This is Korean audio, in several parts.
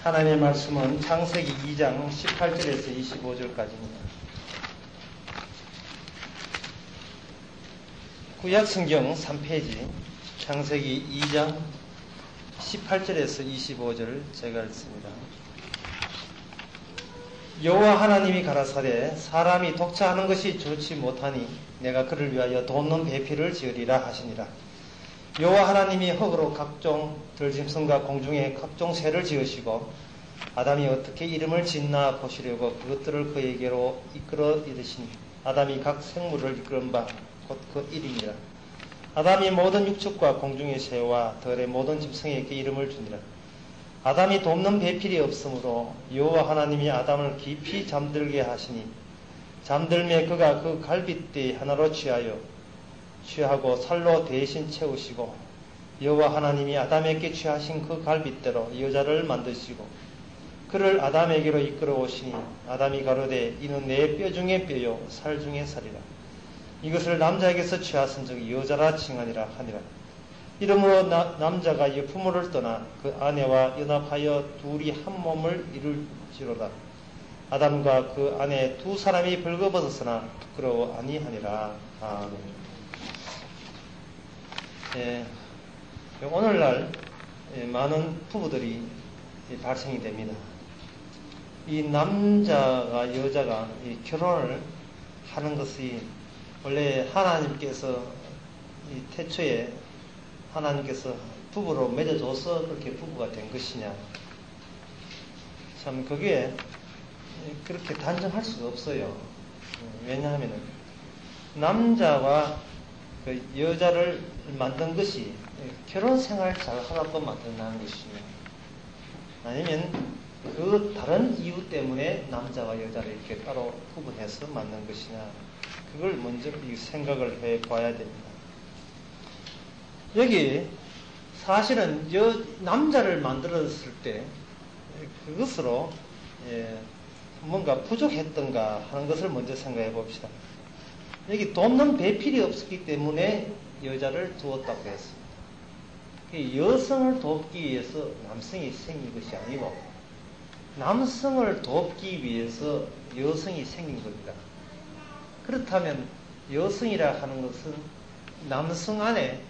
하나님의 말씀은 창세기 2장 18절에서 25절까지입니다. 구약성경 3페이지 창세기 2장 18절에서 25절 제가 읽습니다. 여호와 하나님이 가라사대 사람이 독차하는 것이 좋지 못하니 내가 그를 위하여 돕는 배필을 지으리라 하시니라. 여호와 하나님이 흙으로 각종 들짐승과 공중에 각종 새를 지으시고 아담이 어떻게 이름을 짓나 보시려고 그것들을 그에게로 이끌어 이르시니 아담이 각 생물을 이끄는 바 곧 그 일이니라. 아담이 모든 육축과 공중의 새와 들의 모든 짐승에게 이름을 주니라. 아담이 돕는 배필이 없으므로 여호와 하나님이 아담을 깊이 잠들게 하시니 잠들매 그가 그 갈빗대 하나로 취하고 살로 대신 채우시고 여호와 하나님이 아담에게 취하신 그 갈빗대로 여자를 만드시고 그를 아담에게로 이끌어 오시니 아담이 가로되 이는 내 뼈 중에 뼈요 살 중에 살이라. 이것을 남자에게서 취하신즉 여자라 칭하니라 하니라. 이러므로 남자가 부모를 떠나 그 아내와 연합하여 둘이 한 몸을 이룰지로다. 아담과 그 아내 두 사람이 벌거벗었으나 부끄러워 아니하니라. 아멘. 오늘날 많은 부부들이 발생이 됩니다. 이 남자가 여자가 결혼을 하는 것이 원래 하나님께서 이 태초에 하나님께서 부부로 맺어줘서 그렇게 부부가 된 것이냐, 참 그게 그렇게 단정할 수가 없어요. 왜냐하면 남자와 그 여자를 만든 것이 결혼 생활 잘 하라고 만든다는 것이며 아니면 그 다른 이유 때문에 남자와 여자를 이렇게 따로 구분해서 만든 것이냐, 그걸 먼저 생각을 해 봐야 됩니다. 여기 사실은 남자를 만들었을 때 그것으로 뭔가 부족했던가 하는 것을 먼저 생각해 봅시다. 여기 돕는 배필이 없었기 때문에 여자를 두었다고 했습니다. 여성을 돕기 위해서 남성이 생긴 것이 아니고 남성을 돕기 위해서 여성이 생긴 겁니다. 그렇다면 여성이라 하는 것은 남성 안에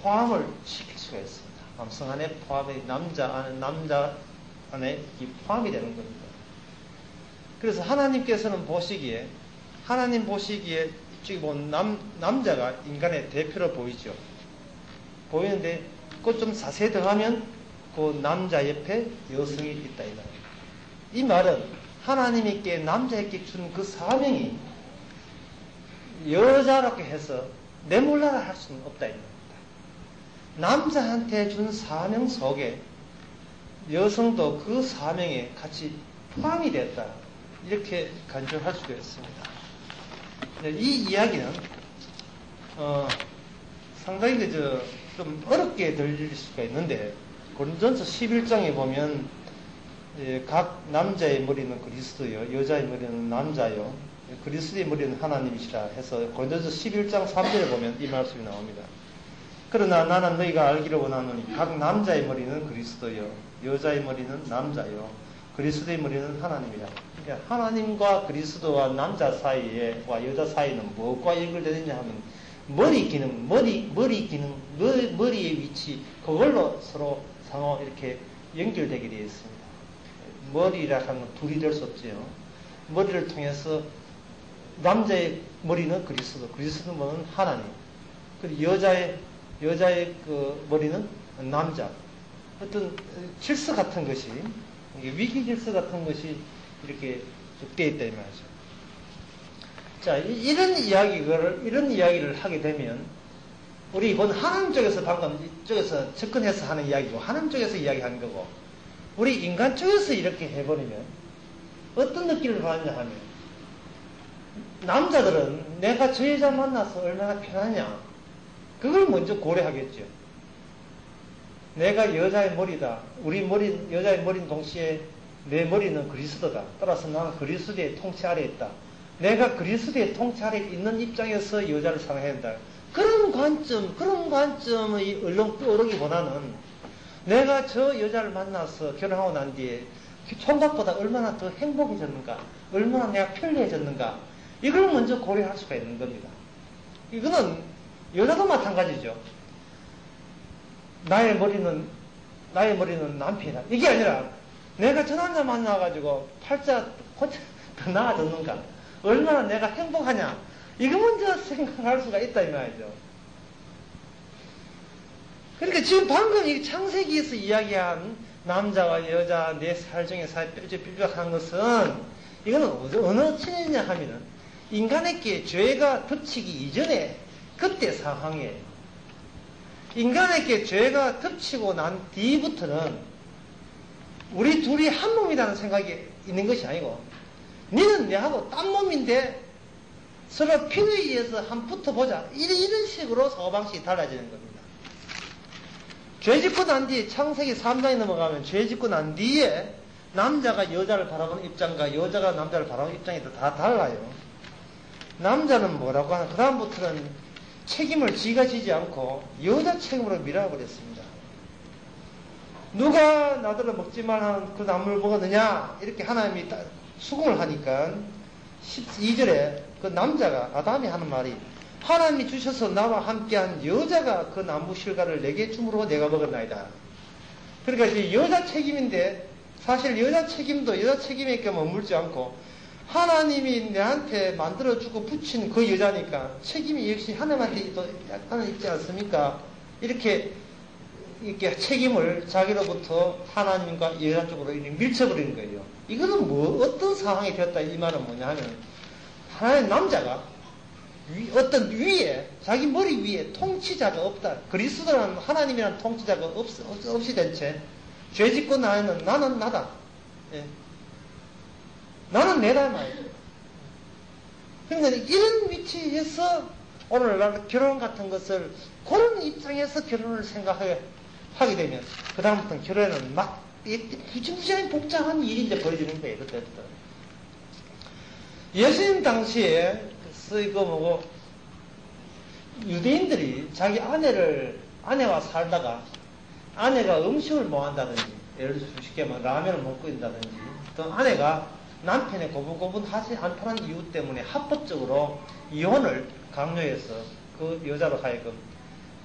포함을 시킬 수가 있습니다. 남성 안에 포함이 남자 안에 포함이 되는 겁니다. 그래서 하나님께서는 하나님 보시기에 이쪽에 보면 남자가 인간의 대표로 보이죠. 보이는데 그것 좀 자세히 더하면 그 남자 옆에 여성이 있다 이 말입니다. 이 말은 하나님께 남자에게 준 그 사명이 여자라고 해서 내몰라라 할 수는 없다 이 말입니다. 남자한테 준 사명 속에 여성도 그 사명에 같이 포함이 됐다, 이렇게 간주할 수가 있습니다. 이 이야기는 상당히 좀 어렵게 들릴 수가 있는데 고린도전서 11장에 보면 각 남자의 머리는 그리스도요 여자의 머리는 남자요 그리스도의 머리는 하나님이시라 해서 고린도전서 11장 3절에 보면 이 말씀이 나옵니다. 그러나 나는 너희가 알기를 원하노니 각 남자의 머리는 그리스도요 여자의 머리는 남자요 그리스도의 머리는 하나님이라. 그러니까 하나님과 그리스도와 남자 사이와 여자 사이는 무엇과 연결되느냐 하면 머리 기능, 머리의 위치, 그걸로 서로 상호 이렇게 연결되게 되어 있습니다. 머리라 하는 건 둘이 될 수 없지요. 머리를 통해서 남자의 머리는 그리스도 머리는 하나님, 그리고 여자의 그 머리는 남자. 어떤 질서 같은 것이, 위기 질서 같은 것이 이렇게 되어 있다 이 말이죠. 자, 이런 이야기를 하게 되면, 우리 이건 하나님 쪽에서 방금 이쪽에서 접근해서 하는 이야기고, 하나님 쪽에서 이야기하는 거고, 우리 인간 쪽에서 이렇게 해버리면, 어떤 느낌을 받느냐 하면, 남자들은 내가 저 여자 만나서 얼마나 편하냐, 그걸 먼저 고려하겠죠. 내가 여자의 머리다. 여자의 머리는 동시에 내 머리는 그리스도다. 따라서 나는 그리스도의 통치 아래에 있다. 내가 그리스도의 통치 아래에 있는 입장에서 여자를 사랑해야 된다. 그런 관점의 얼렁 떠오르기보다는 내가 저 여자를 만나서 결혼하고 난 뒤에 총각보다 얼마나 더 행복해졌는가, 얼마나 내가 편리해졌는가, 이걸 먼저 고려할 수가 있는 겁니다. 이거는 여자도 마찬가지죠. 나의 머리는 남편이다. 이게 아니라 내가 저 남자 만나가지고 팔자 더 나아졌는가, 얼마나 내가 행복하냐, 이거 먼저 생각할 수가 있다 이 말이죠. 그러니까 지금 방금 이 창세기에서 이야기한 남자와 여자 내 살 중에 살 뾰족뾰족한 것은 이거는 어느 친이냐 하면은 인간에게 죄가 덮치기 이전에 그때 상황이에요. 인간에게 죄가 덮치고 난 뒤부터는 우리 둘이 한 몸이라는 생각이 있는 것이 아니고, 니는 내하고 딴 몸인데 서로 필요에 의해서 한번 붙어보자, 이런 식으로 사고방식이 달라지는 겁니다. 죄 짓고 난 뒤에 창세기 3장에 넘어가면 죄 짓고 난 뒤에 남자가 여자를 바라보는 입장과 여자가 남자를 바라보는 입장이 다 달라요. 남자는 뭐라고 하나, 그 다음부터는 책임을 지가 지지 않고 여자 책임으로 밀어버렸습니다. 누가 나더러 먹지 말라는 그 나무를 먹었느냐, 이렇게 하나님이 수긍을 하니까 12절에 그 남자가, 아담이 하는 말이, 하나님이 주셔서 나와 함께한 여자가 그 나무 실과를 내게 주므로 내가 먹었나이다. 그러니까 이제 여자 책임인데, 사실 여자 책임도 여자 책임에 머물지 않고 하나님이 내한테 만들어주고 붙인 그 여자니까 책임이 역시 하나님한테 또 약간은 있지 않습니까? 이렇게 책임을 자기로부터 하나님과 여자 쪽으로 밀쳐버리는 거예요. 이거는 뭐 어떤 상황이 되었다 이 말은 뭐냐 하면, 하나님 남자가 어떤 위에, 자기 머리 위에 통치자가 없다. 그리스도라는 하나님이라는 통치자가 없이 된 채 죄 짓고 나는 나다. 예. 나는 내다 말이에요. 그러니까 이런 위치에서 오늘날 결혼 같은 것을 그런 입장에서 결혼을 생각하게 하게 되면 그 다음부터는 결혼에는 막 무지무지한 복잡한 일이 이제 벌어지는 거예요. 그때부터. 예수님 당시에 이거 뭐고 유대인들이 자기 아내와 살다가 아내가 음식을 뭐 한다든지, 예를 들어서 쉽게 말하면 라면을 먹고 있다든지, 또 아내가 남편의 고분고분하지 않다는 이유 때문에 합법적으로 이혼을 강요해서 그 여자로 하여금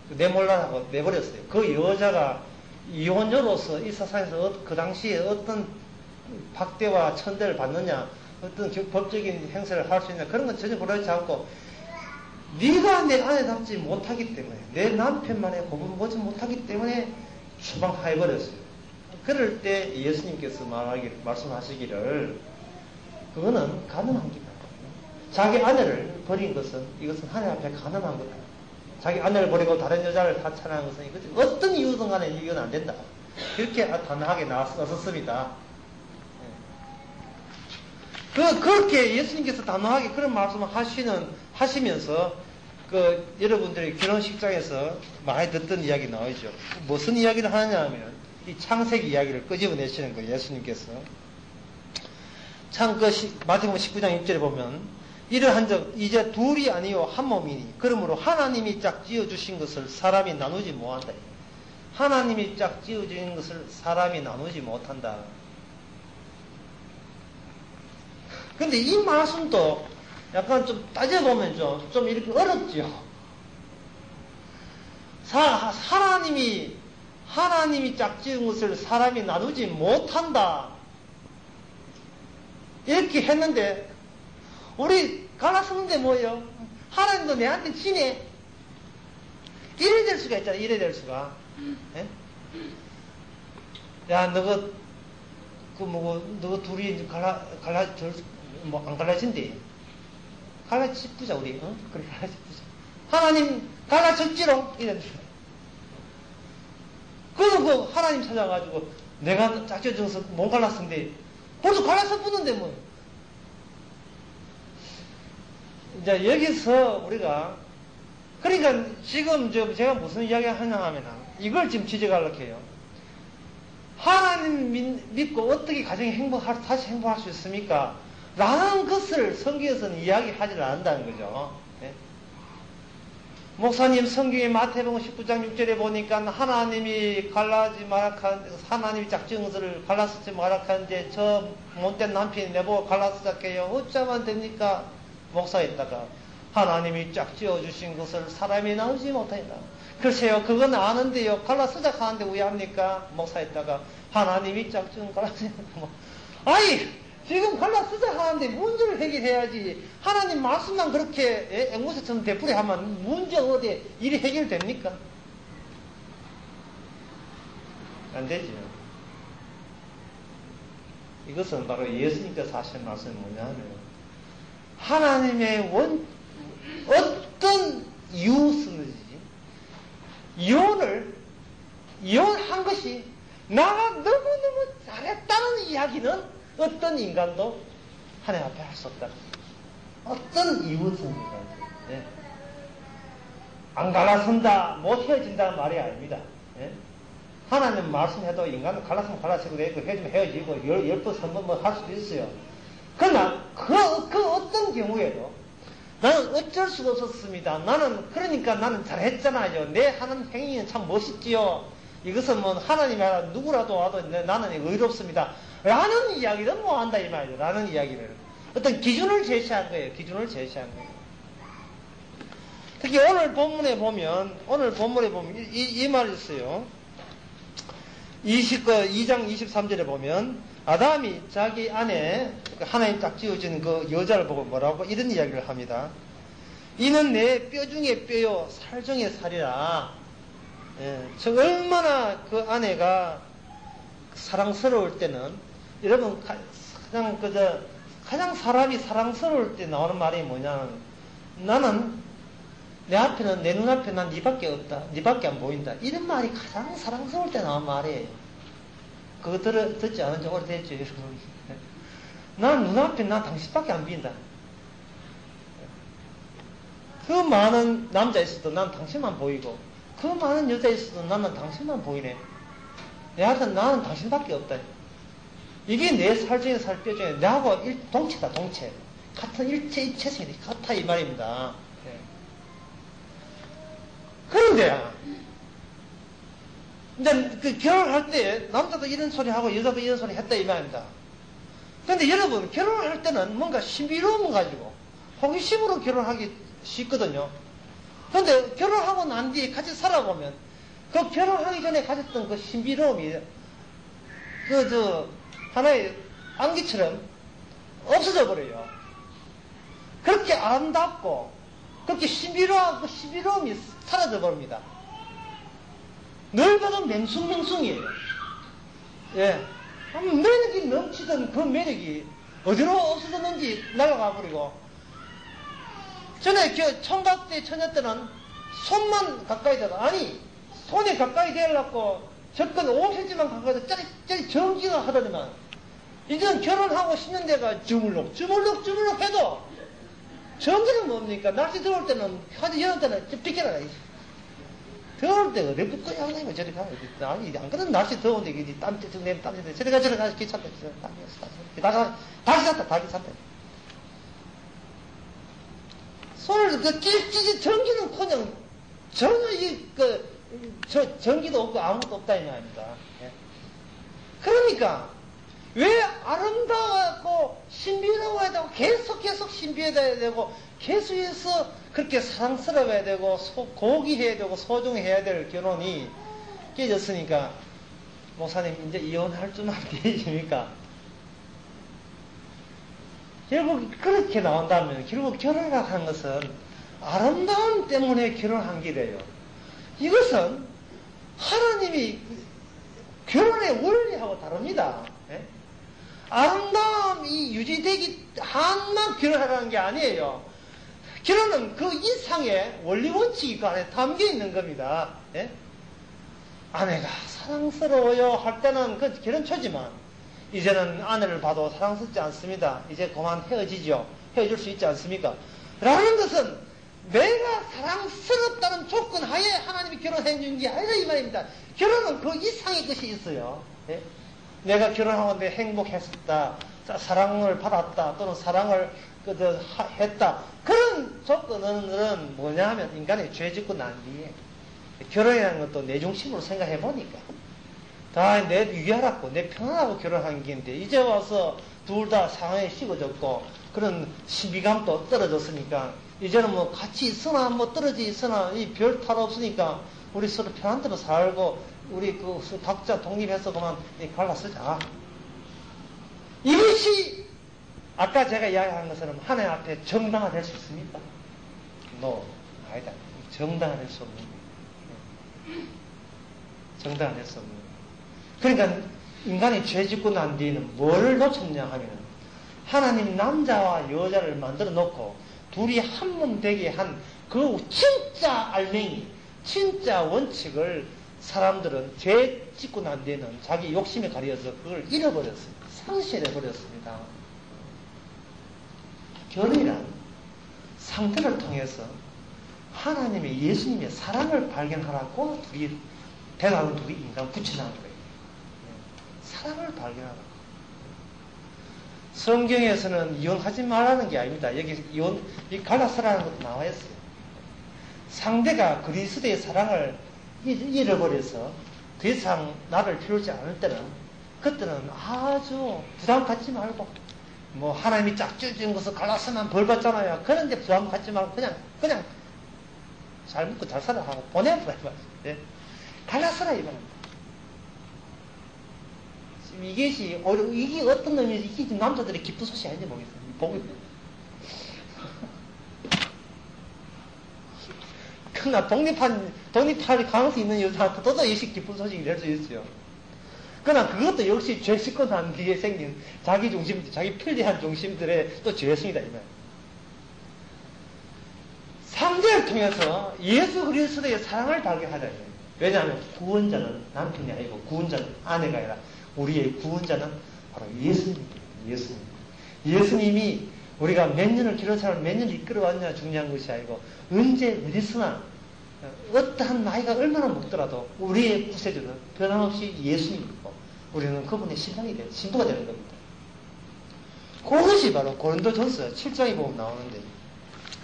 내몰라라고 내버렸어요. 그 여자가 이혼녀로서 이 세상에서 그 당시에 어떤 박대와 천대를 받느냐, 어떤 법적인 행세를 할 수 있냐, 그런 건 전혀 고려하지 않고, 네가 내 아내답지 못하기 때문에, 내 남편만의 고분 보지 못하기 때문에 추방해버렸어요. 그럴 때 예수님께서 말씀하시기를, 그거는 가능한 기다. 자기 아내를 버린 것은, 이것은 하나님 앞에 가능한 거다. 자기 아내를 버리고 다른 여자를 사찰하는 것은 어떤 이유든 간에 이건 안 된다. 그렇게 단호하게 나섰습니다. 그렇게 예수님께서 단호하게 그런 말씀을 하시면서, 여러분들이 결혼식장에서 많이 듣던 이야기 나오죠. 무슨 이야기를 하느냐 하면, 이 창세기 이야기를 끄집어내시는 거예요, 예수님께서. 마태복음 19장 6절에 보면, 이러한즉 이제 둘이 아니요 한 몸이니, 그러므로 하나님이 짝 지어주신 것을 사람이 나누지 못한다. 하나님이 짝 지어주신 것을 사람이 나누지 못한다. 근데 이 말씀도 약간 좀 따져보면 좀 이렇게 어렵죠. 하나님이 짝지은 것을 사람이 나누지 못한다. 이렇게 했는데, 우리 갈라서는데 뭐예요? 하나님도 내한테 지네. 이래 될 수가 있잖아, 이래 될 수가. 예? 야, 너가 둘이 안 갈라진대. 갈라집자, 우리. 그래, 갈라집자. 하나님, 갈라졌지롱. 이랬는데. 그래서 하나님 찾아가지고, 내가 짝져져서 못 갈랐는데, 벌써 갈라서 붙는데 뭐. 이제 여기서 우리가, 그러니까 지금 제가 무슨 이야기 하냐 하면, 이걸 지금 지적하려고 해요. 하나님 믿고 어떻게 가정이 다시 행복할 수 있습니까? 라는 것을 성경에서는 이야기하지 않는다는 거죠. 네? 목사님 성경의 마태복음 19장 6절에 보니까 하나님이 하나님이 짝지어를 갈라쓰지 말아카는데 저 못된 남편이 내보고 갈라쓰자게요. 어쩌면 됩니까? 목사했다가 하나님이 짝지어 주신 것을 사람이 나오지 못하니라. 글쎄요, 그건 아는데요. 갈라쓰자 하는데 왜 합니까? 목사했다가 하나님이 짝지은 갈라쓰자. 아이! 지금 갈라쓰자 하는데 문제를 해결해야지. 하나님 말씀만 그렇게 앵무새처럼 되풀이하면 문제 어디에 일이 해결됩니까? 안 되죠. 이것은 바로 예수님께서 하신 말씀이 뭐냐면 하나님의 어떤 이웃은지 이혼한 것이 나가 너무너무 잘했다는 이야기는 어떤 인간도 하나님 앞에 할 수 없다. 어떤 이웃입니까? 예. 안 갈라선다, 못 헤어진다는 말이 아닙니다. 예? 하나님 말씀해도 인간은 갈라서면 갈라지고 헤어지면 헤어지고 10번, 3번 할 수도 있어요. 그러나 그 어떤 경우에도 나는 어쩔 수가 없었습니다. 그러니까 나는 잘했잖아요. 내 하는 행위는 참 멋있지요. 이것은 뭐 하나님이 아니라 누구라도 와도 나는 의롭습니다. 라는 이야기를 뭐 한다 이 말이에요. 라는 이야기를. 어떤 기준을 제시한 거예요. 기준을 제시한 거예요. 특히 오늘 본문에 보면 이 말이 있어요. 2장 23절에 보면 아담이 자기 안에 하나님 딱 지어진 그 여자를 보고 뭐라고 이런 이야기를 합니다. 이는 내 뼈 중에 뼈요 살 중에 살이라. 예, 저 얼마나 그 아내가 사랑스러울 때는 여러분 가장 사람이 사랑스러울 때 나오는 말이 뭐냐면 나는 내 앞에는 내 눈앞에 난 니밖에 없다. 니밖에 안 보인다. 이런 말이 가장 사랑스러울 때 나온 말이에요. 그거 듣지 않은 지 오래됐죠, 여러분. 난 눈앞에 난 당신밖에 안 보인다. 그 많은 남자 있어도 난 당신만 보이고 그 많은 여자 있어도 나는 당신만 보이네. 내한테 나는 당신밖에 없다. 이게 내 살 중에 살 뼈 중에 나하고 동체다, 동체. 같은 일체성이 같아 이 말입니다. 네. 그런데 이제 그 결혼할 때 남자도 이런 소리 하고 여자도 이런 소리 했다 이 말입니다. 그런데 여러분 결혼할 때는 뭔가 신비로움 가지고 호기심으로 결혼하기 쉽거든요. 그런데 결혼하고 난 뒤에 같이 살아보면 그 결혼하기 전에 가졌던 그 신비로움이 하나의 안기처럼 없어져 버려요. 그렇게 아름답고 그렇게 신비로운 그 신비로움이 사라져 버립니다. 늘 봐도 맹숭맹숭이에요. 예. 매력이 넘치던 그 매력이 어디로 없어졌는지 날아가 버리고 전에 총각 때 처녀 때는 손만 가까이 대다 아니 손에 가까이 대려고 접근 5cm만 가까이 대서 짜리 정지가 하더니만 이제는 결혼하고 10년 돼가 주물럭 해도 정지는 뭡니까? 날씨 더울 때는 하도 여름 때는 좀 비켜라. 더울 때 어디 붙고 양나이가 저리 가야 돼. 아니 안 그래도 날씨 더운데 이게 땀 내면 땀인데 저리 가 귀찮다. 다시 샀다. 손을 찌찌 전기는커녕 전혀 전기도 없고 아무것도 없다 이 말입니다. 예. 그러니까 왜 아름다워하고 신비로워야 되고 계속 신비해야 되고 계속해서 그렇게 사랑스러워야 되고 고귀해야 되고 소중해야 될 결혼이 깨졌으니까 목사님 이제 이혼할 줄만 되십니까? 결국 그렇게 나온다면 결국 결혼이라고 하는 것은 아름다움 때문에 결혼한 길이에요. 이것은 하나님이 결혼의 원리하고 다릅니다. 예? 아름다움이 유지되기 한만 결혼하라는 게 아니에요. 결혼은 그 이상의 원리 원칙이 그 안에 담겨 있는 겁니다. 예? 아내가 사랑스러워요 할 때는 그 결혼 초지만 이제는 아내를 봐도 사랑스럽지 않습니다. 이제 그만 헤어지죠. 헤어질 수 있지 않습니까? 라는 것은 내가 사랑스럽다는 조건 하에 하나님이 결혼해 준 게 아니라 이 말입니다. 결혼은 그 이상의 것이 있어요. 예? 내가 결혼하는데 행복했었다, 사랑을 받았다, 또는 사랑을 했다. 그런 이런 조건은 뭐냐 하면 인간이 죄 짓고 난 뒤에 결혼이라는 것도 내 중심으로 생각해 보니까 다 내 유리하라고 내 편안하고 결혼한 게인데 이제 와서 둘 다 상황이 식어졌고 그런 신비감도 떨어졌으니까 이제는 뭐 같이 있으나 뭐 떨어져 있으나 이 별 탈 없으니까 우리 서로 편한 대로 살고 우리 그 각자 독립해서 그만 갈라서자. 이것이 아까 제가 이야기한 것처럼 하나님 앞에 정당화될 수 있습니까? 아니다. 정당화될 수 없는 거예요. 정당화될 수 없는 거예요. 그러니까 인간이 죄 짓고 난 뒤에는 뭐를 놓쳤냐 하면 하나님 남자와 여자를 만들어 놓고 둘이 한 몸 되게 한 그 진짜 알맹이, 진짜 원칙을 사람들은 죄 짓고 난 뒤에는 자기 욕심에 가려서 그걸 잃어버렸습니다. 상실해버렸습니다. 결혼이란 상대를 통해서 하나님의 예수님의 사랑을 발견하라고 대단한 둘이 인간 붙여놓은 거예요. 사랑을 발견하라고. 성경에서는 이혼하지 말라는 게 아닙니다. 여기 이 갈라서라는 것도 나와 있어요. 상대가 그리스도의 사랑을 잃어버려서 더 이상 나를 필요하지 않을 때는 그때는 아주 부담 갖지 말고 뭐 하나님이 짝지어준 것을 갈라서만 벌 받잖아요. 그런데 부담 갖지 말고 그냥 잘 먹고 잘 살아 하고 보내버려. 예? 갈라서라 이 말입니다. 이게 어떤 의미에서 이게 남자들의 기쁜 소식이 아닌지 모르겠어요. 보고 있어요. 그러나 독립할 가능성이 있는 여자한테 또 역시 기쁜 소식이 될 수 있어요. 그러나 그것도 역시 죄 짓고 난 뒤에 생긴 자기 중심, 자기 편리한 중심들의 또 죄성이다, 이 말. 상대를 통해서 예수 그리스도의 사랑을 발견하자. 왜냐하면 구원자는 남편이 아니고 구원자는 아내가 아니라 우리의 구원자는 바로 예수님입니다. 예수님이 우리가 몇 년을 기록 사람을 몇 년을 이끌어왔냐 중요한 것이 아니고 언제 어디서나 어떠한 나이가 얼마나 먹더라도 우리의 구세주는 변함없이 예수님이고 우리는 그분의 신부가 되는 겁니다. 그것이 바로 고린도전서 7장에 보면 나오는데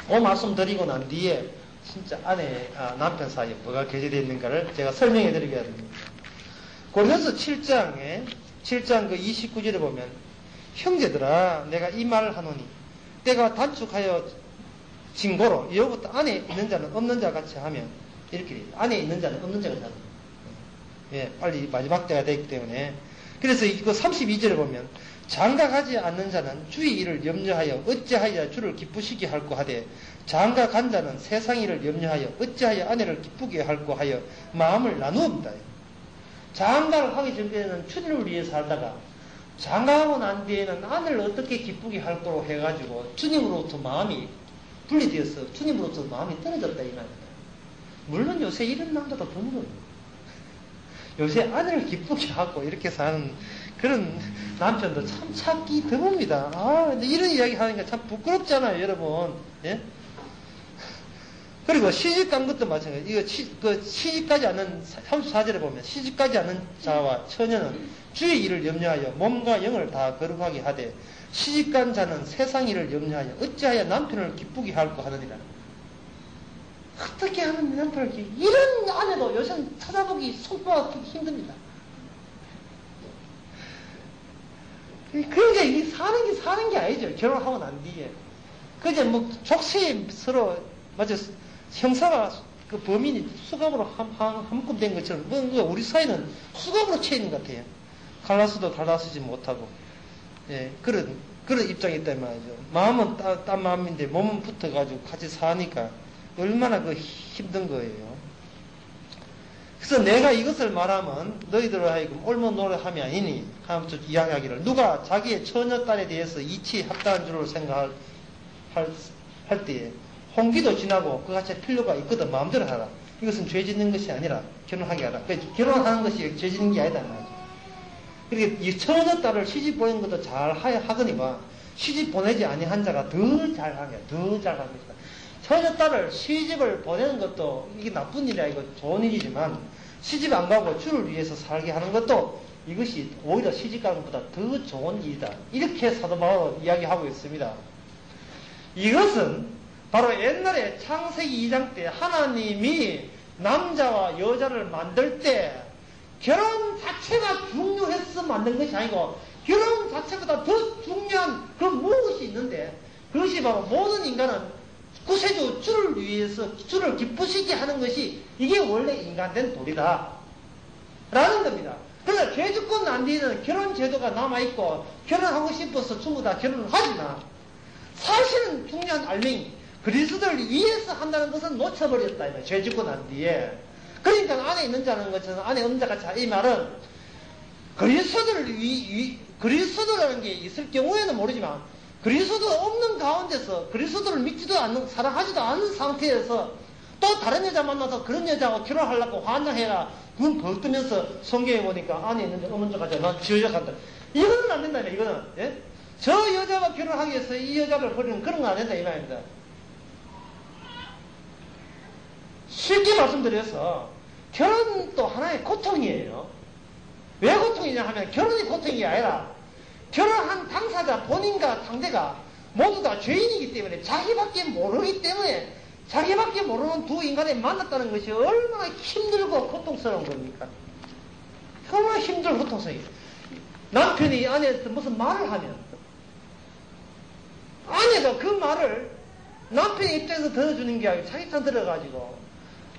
그 말씀 드리고 난 뒤에 진짜 남편 사이에 뭐가 교제되어 있는가를 제가 설명해 드리게 됩니다. 고린도서 7장 그 29절에 보면 형제들아 내가 이 말을 하노니 때가 단축하여 징고로 이후부터 안에 있는 자는 없는 자 같이 하면 이렇게 돼요. 안에 있는 자는 없는 자 같이 하면 빨리 마지막 때가 되기 때문에 그래서 이거 32절에 보면 장가가지 않는 자는 주의 일을 염려하여 어찌하여 주를 기쁘시게 할꼬 하되 장가간 자는 세상 일을 염려하여 어찌하여 아내를 기쁘게 할꼬 하여 마음을 나누옵니다. 장가를 하기 전에는 주님을 위해서 살다가 장가하고 난 뒤에는 아내를 어떻게 기쁘게 할꼬로 해가지고 주님으로부터 마음이 분리되어서 주님으로부터 마음이 떨어졌다 이 말입니다. 물론 요새 이런 남자도 드물어요. 요새 아내를 기쁘게 하고 이렇게 사는 그런 남편도 참 찾기 드뭅니다. 근데 이런 이야기 하니까 참 부끄럽잖아요, 여러분. 예? 그리고 시집간 것도 마찬가지예요. 이거 시집가지 않은 34절에 보면 시집가지 않은 자와 처녀는 주의 일을 염려하여 몸과 영을 다 거룩하게 하되 시집간 자는 세상 일을 염려하여 어찌하여 남편을 기쁘게 할까 하느니라. 어떻게 하면 남편을 이런 아내도 요새는 찾아보기 손꼽아기 힘듭니다. 그러니까 이게 사는 게 아니죠. 결혼하고 난 뒤에. 그제 뭐 족쇄에 서로 맞아 형사가 그 범인이 수갑으로 한 묶음 된 것처럼 우리 사이는 수갑으로 채 있는 것 같아요. 갈라서도 갈라서지 못하고 그런 입장이 있단 말이죠. 마음은 딴 마음인데 몸은 붙어가지고 같이 사니까 얼마나 그 힘든 거예요. 그래서 내가 이것을 말하면 너희들을 하여금 옳은 노릇함이 아니니 하면서 이야기하기를 누가 자기의 처녀딸에 대해서 이치에 합당한 줄을 생각할 때에 홍기도 지나고 그같이 필요가 있거든 마음대로 하라. 이것은 죄 짓는 것이 아니라 결혼하게 하라. 결혼하는 것이 죄 짓는 게 아니다 말이죠. 그러니까 이 처녀딸을 시집 보내는 것도 잘 하거니와 시집 보내지 아니한 자가 더 잘하게 더 잘합니다. 처녀딸을 시집을 보내는 것도 이게 나쁜 일이 아니고 좋은 일이지만 시집 안 가고 주를 위해서 살게 하는 것도 이것이 오히려 시집 가는 것보다 더 좋은 일이다. 이렇게 사도 바울은 이야기하고 있습니다. 이것은 바로 옛날에 창세기 2장 때 하나님이 남자와 여자를 만들 때 결혼 자체가 중요해서 만든 것이 아니고 결혼 자체보다 더 중요한 그런 무엇이 있는데 그것이 바로 모든 인간은 구세주 주를 위해서 주를 기쁘시게 하는 것이 이게 원래 인간된 도리다 라는 겁니다. 그러나 죄주권 난 뒤에는 결혼 제도가 남아있고 결혼하고 싶어서 전부 다 결혼을 하지만 사실은 중요한 알맹이 그리스도를 위해서 한다는 것은 놓쳐버렸다. 죄주권 난 뒤에. 그러니까 안에 있는 자는 것처럼 안에 없는 자가 자. 이 말은 그리스도라는 게 있을 경우에는 모르지만 그리스도 없는 가운데서 그리스도를 믿지도 않는 사랑하지도 않는 상태에서 또 다른 여자 만나서 그런 여자하고 결혼하려고 환장해라. 눈 벌뜨면서 성경에 보니까 안에 있는 자 없는 자가 난 저 여자 간다. 이거는 안 된다며. 이거는 예? 저 여자와 결혼하기 위해서 이 여자를 버리는 그런 건 안 된다 이 말입니다. 쉽게 말씀드려서 결혼도 하나의 고통이에요. 왜 고통이냐 하면 결혼이 고통이 아니라 결혼한 당사자 본인과 상대가 모두 다 죄인이기 때문에 자기밖에 모르기 때문에 자기밖에 모르는 두 인간이 만났다는 것이 얼마나 힘들고 고통스러운 겁니까? 정말 힘들고 고통스러워요. 남편이 아내한테 무슨 말을 하면 아내가 그 말을 남편의 입장에서 들어주는 게 아니고 자기 편 들어가지고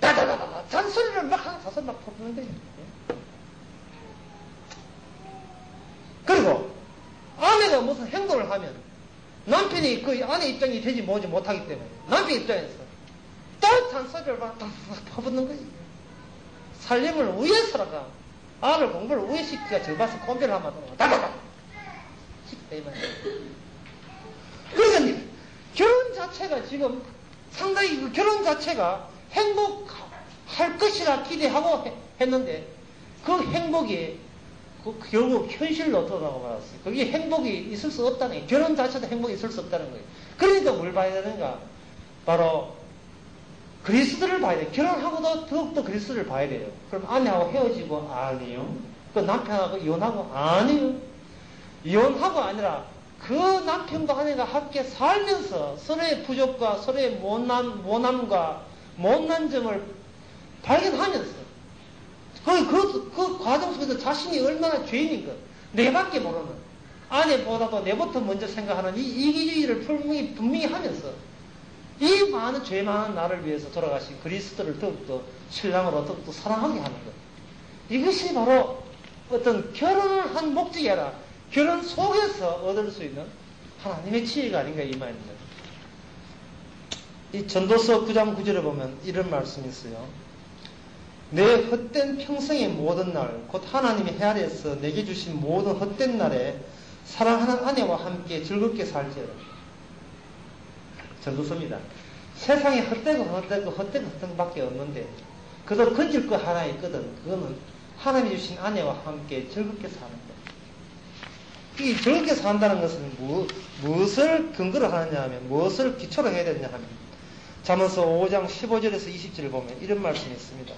다다다다 잔소리를 막 하는 사설 막 퍼붓는 거예요. 그리고 아내가 무슨 행동을 하면 남편이 그 아내 입장이 되지 못하기 때문에 남편 입장에서 또 잔소리를 막 퍼붓는 거예요. 살림을 위해서라가 아들 공부를 위해시키가 저 봐서 컴퓨터를 하면 다다다 그러니까 결혼 자체가 지금 상당히 그 결혼 자체가 행복할 것이라 기대하고 했는데 그 행복이 결국 현실로 돌아가고 말았어요. 그게 행복이 있을 수 없다는 거예요. 결혼 자체도 행복이 있을 수 없다는 거예요. 그러니까 뭘 봐야 되는가? 바로 그리스도를 봐야 돼요. 결혼하고도 더욱더 그리스도를 봐야 돼요. 그럼 아내하고 헤어지고 아니요. 그 남편하고 이혼하고 아니요. 이혼하고 아니라 그 남편과 아내가 함께 살면서 서로의 부족과 서로의 모남과 못난 점을 발견하면서 그 과정 속에서 자신이 얼마나 죄인인 것 내밖에 모르는 아내보다도 내부터 먼저 생각하는 이 이기주의를 분명히 하면서 이 많은 죄 많은 나를 위해서 돌아가신 그리스도를 더욱더 신랑으로 더욱더 사랑하게 하는 것 이것이 바로 어떤 결혼을 한 목적이 아니라 결혼 속에서 얻을 수 있는 하나님의 지혜가 아닌가 이 말입니다. 이 전도서 9장 9절에 보면 이런 말씀이 있어요. 내 헛된 평생의 모든 날, 곧 하나님의 헤아려서 내게 주신 모든 헛된 날에 사랑하는 아내와 함께 즐겁게 살지어다. 전도서입니다. 세상에 헛되고 밖에 없는데 그도 건질 거 하나 있거든. 그거는 하나님이 주신 아내와 함께 즐겁게 사는 것. 이 즐겁게 산다는 것은 무엇을 근거로 하느냐 하면 무엇을 기초로 해야 되느냐 하면 잠언서 5장 15절에서 20절을 보면 이런 말씀이 있습니다.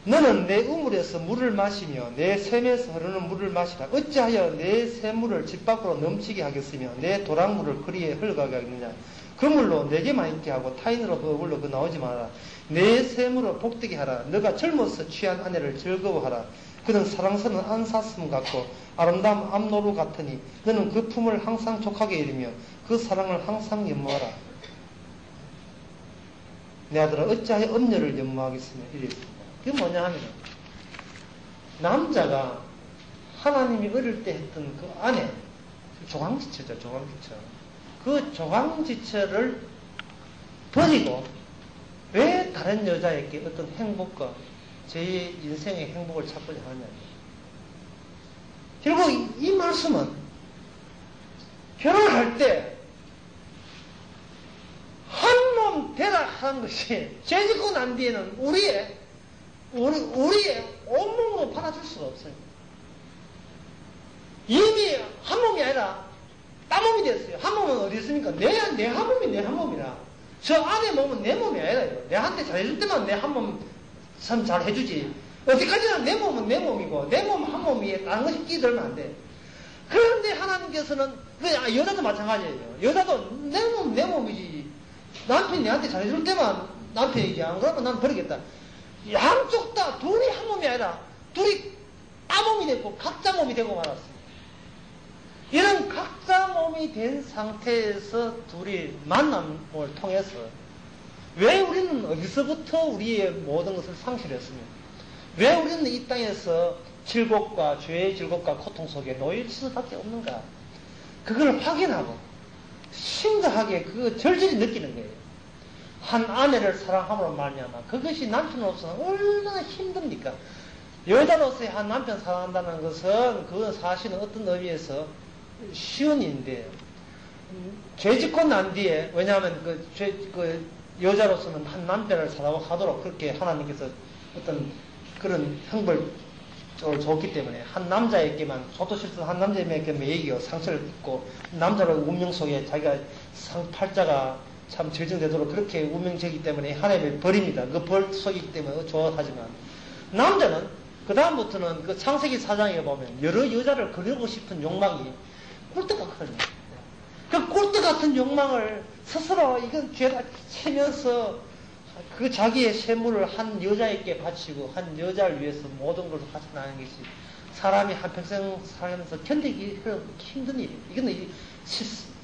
너는 내 우물에서 물을 마시며 내 샘에서 흐르는 물을 마시라. 어찌하여 내 샘물을 집 밖으로 넘치게 하겠으며 내 도랑물을 거리에 흘러가게 하겠느냐. 그 물로 내게만 있게 하고 타인으로 버블로 그 나오지 마라. 내 샘으로 복되게 하라. 너가 젊어서 취한 아내를 즐거워하라. 그는 사랑스러운 안사슴 같고 아름다운 암노루 같으니 너는 그 품을 항상 족하게 이르며 그 사랑을 항상 연모하라. 내 아들아 어찌하여 엄녀를 연모하겠으며 이랬습니다. 그게 뭐냐 하면 남자가 하나님이 어릴 때 했던 그 아내 조강지처죠. 조강지처. 그 조강지처를 버리고 왜 다른 여자에게 어떤 행복과 제 인생의 행복을 찾고자 하느냐. 결국 이 말씀은 결혼할 때 한 몸 되라 하는 것이 죄 짓고 난 뒤에는 우리의 온몸으로 받아줄 수가 없어요. 이미 한 몸이 아니라 딴 몸이 됐어요. 한 몸은 어디 있습니까? 내 한 몸이 내 한 몸이라. 저 안에 몸은 내 몸이 아니라요. 내한테 잘해줄 때만 내 한 몸 참 잘해주지. 어디까지나 내 몸은 내 몸이고 내 몸 한 몸 위에 다른 것이 끼들면 안 돼. 그런데 하나님께서는, 여자도 마찬가지예요. 여자도 내 몸이지. 남편이 내한테 잘해줄 때만 남편 얘기 안 그러면 난 버리겠다. 양쪽 다 둘이 한 몸이 아니라 둘이 아몸이 됐고 각자 몸이 되고 말았습니다. 이런 각자 몸이 된 상태에서 둘이 만남을 통해서 왜 우리는 어디서부터 우리의 모든 것을 상실했으며 왜 우리는 이 땅에서 즐겁과 죄의 즐겁과 고통 속에 놓일 수밖에 없는가? 그걸 확인하고 심각하게 그 절절히 느끼는 거예요. 한 아내를 사랑함으로 말미암아 그것이 남편으로서는 얼마나 힘듭니까? 여자로서의 한 남편 사랑한다는 것은 그건 사실은 어떤 의미에서 쉬운 일인데요. 죄 짓고 난 뒤에 왜냐하면 그 여자로서는 한 남편을 사랑하도록 그렇게 하나님께서 어떤 그런 형벌을 줬기 때문에 한 남자에게만 저도 실수 한 남자에게 매이겨 상처를 입고 남자의 운명 속에 자기가 팔자가 참 결정되도록 그렇게 운명되기 때문에 하나님을 버립니다. 그 벌 속이기 때문에 좋아하지만 남자는 그 다음부터는 그 창세기 4장에 보면 여러 여자를 그리고 싶은 욕망이 꿀떡 같거든요. 그 꿀떡 같은 욕망을 스스로 이건 죄다 치면서 그 자기의 세물을 한 여자에게 바치고 한 여자를 위해서 모든 걸 바쳐나가는 것이 사람이 한평생 살면서 견디기 힘든 일이에요. 이건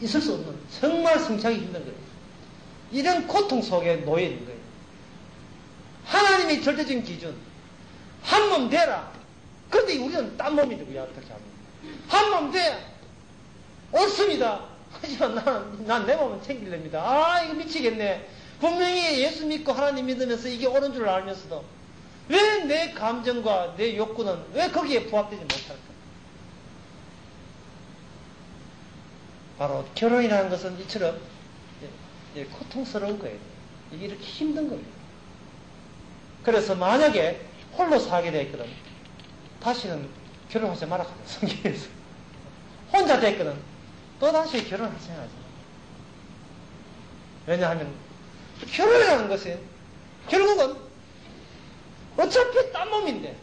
있을 수 없는 정말 성취하기 힘든 거예요. 이런 고통 속에 놓여 있는 거예요. 하나님의 절대적인 기준 한 몸 되라. 그런데 우리는 딴 몸이 누구야 어떻게 하면 한 몸 돼. 옳습니다. 하지만 난 내 몸은 챙기렵니다. 이거 미치겠네. 분명히 예수 믿고 하나님 믿으면서 이게 옳은 줄 알면서도 왜 내 감정과 내 욕구는 왜 거기에 부합되지 못할까? 바로 결혼이라는 것은 이처럼 고통스러운 거예요. 이게 이렇게 힘든 거예요. 그래서 만약에 홀로 살게 됐거든 다시는 결혼하지 마라 하는 성경에서 혼자 됐거든 또다시 결혼할 생각하지 마. 왜냐하면 결혼이라는 것은 결국은 어차피 딴 몸인데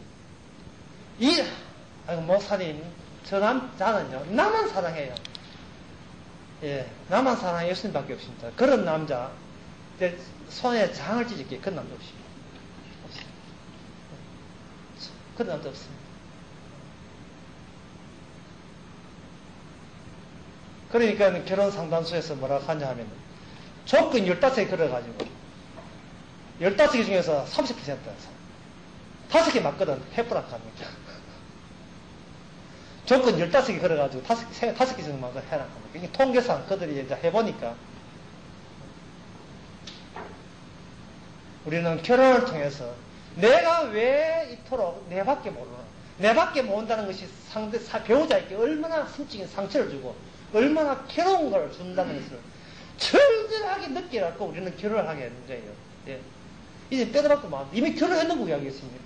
목사님 저 남자는요 나만 사랑해요. 예, 나만 사랑해 예수님밖에 없습니다. 그런 남자 내 손에 장을 찢을게 그런 남자 없습니다. 그런 남자 없습니다. 그러니까 결혼 상담소에서 뭐라고 하냐 하면 조건 15개 걸어가지고 15개 중에서 30% 5개 맞거든 해보라고 합니다. 조건 15개 걸어가지고 5개 정도만 해라 합니다. 이게 통계상 그들이 이제 해보니까 우리는 결혼을 통해서 내가 왜 이토록 내밖에 모르나 내밖에 모른다는 것이 배우자에게 얼마나 심적인 상처를 주고 얼마나 괴로운 걸 준다는 것을 철저하게 느끼라고 우리는 결혼을 하게 되는 거예요. 예. 이제 빼더라도 막 이미 결혼했는 거 하겠습니까?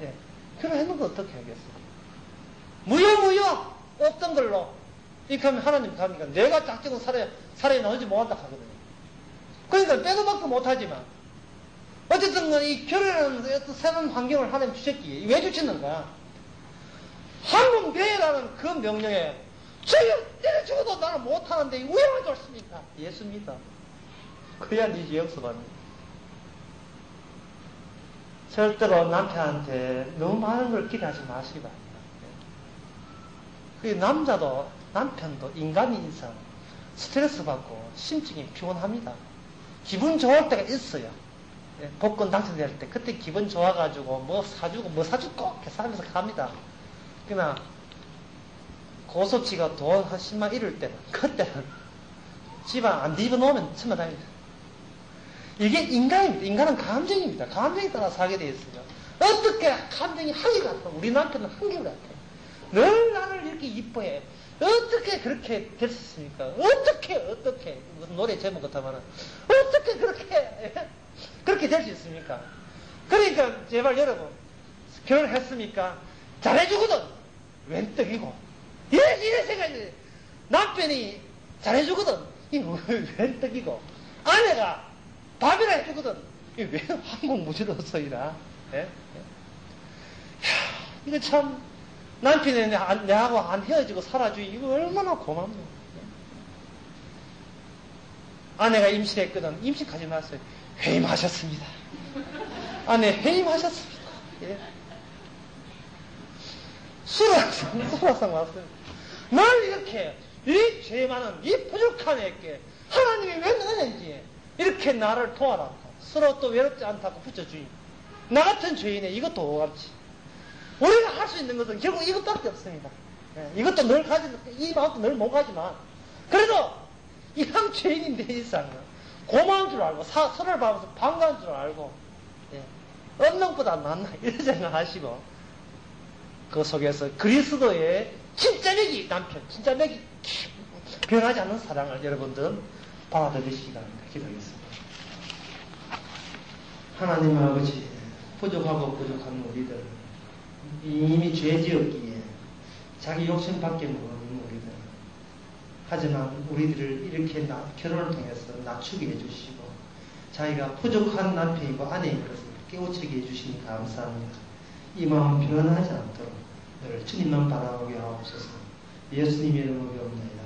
예. 결혼했는 거 어떻게 하겠어요? 무효 없던 걸로 이렇게 하면 하나님 가니까 내가 작정은 살아야 나오지 못한다 하거든요. 그러니까 빼도 박도 못하지만 어쨌든 이 결혼이라는 어떤 새로운 환경을 하나님 주셨기에 왜 주셨는가? 한번 배라는 그 명령에 저희를 때려 죽어도 나는 못하는데 왜 와줬습니까? 예수 믿어. 그래야 네 죄 없어갑니다. 절대로 남편한테 너무 많은 걸 기대하지 마시기 바랍니다. 그 남편도 인간인 이상 스트레스 받고 심적인 피곤합니다. 기분 좋을 때가 있어요. 복권 당첨될 때 그때 기분 좋아가지고 뭐 사주고 이렇게 사면서 갑니다. 그러나 고속지가 돈 한 10만 이럴 때는 그때는 집안 안 뒤집어 놓으면 천만다입니다. 이게 인간입니다. 인간은 감정입니다. 감정에 따라 살게 되어 있어요. 어떻게 감정이 한결같아? 우리 남편은 한결같아. 늘 나를 이렇게 이뻐해. 어떻게 그렇게 될 수 있습니까? 어떻게 무슨 노래 제목 같아만은 어떻게 그렇게 될 수 있습니까? 그러니까 제발 여러분 결혼했습니까? 잘해주거든 웬떡이고 이래 생각이 남편이 잘해주거든 이거 웬떡이고 아내가 밥이나 해주거든 이게 왜 한국 무지로서 이라 이거 참 남편이 내하고 안 헤어지고 살아주기 이거 얼마나 고맙노. 아내가 임신했거든. 임신까지 났어요. 회임하셨습니다. 아내 회임하셨습니다. 예. 수라상 왔어요. 날 이렇게 이 죄 많은 이 부족한 애께 하나님이 왜 너는지 이렇게 나를 도와라. 서로 또 외롭지 않다고 붙여주니 나 같은 죄인에 이것도 오감지. 우리가 할 수 있는 것은 결국 이것밖에 없습니다. 예, 이것도 늘 가지고 이 마음도 늘 못 가지만 그래도 이왕 죄인인 내 이상은 고마운 줄 알고 서로를 봐서 반가운 줄 알고 예, 언능보다 낫나 이런 생각하시고 그 속에서 그리스도의 진짜 맥이 남편 진짜 맥이 변하지 않는 사랑을 여러분들 받아들이시기 바랍니다. 기도하겠습니다. 하나님 아버지 부족하고 부족한 우리들 이미 죄 지었기에 자기 욕심밖에 모르는 우리들 하지만 우리들을 이렇게 결혼을 통해서 낮추게 해주시고 자기가 부족한 남편이고 아내인 것을 깨우치게 해주시니 감사합니다. 이 마음 변하지 않도록 늘 주님만 바라보게 하옵소서. 예수님의 이름으로 기도합니다.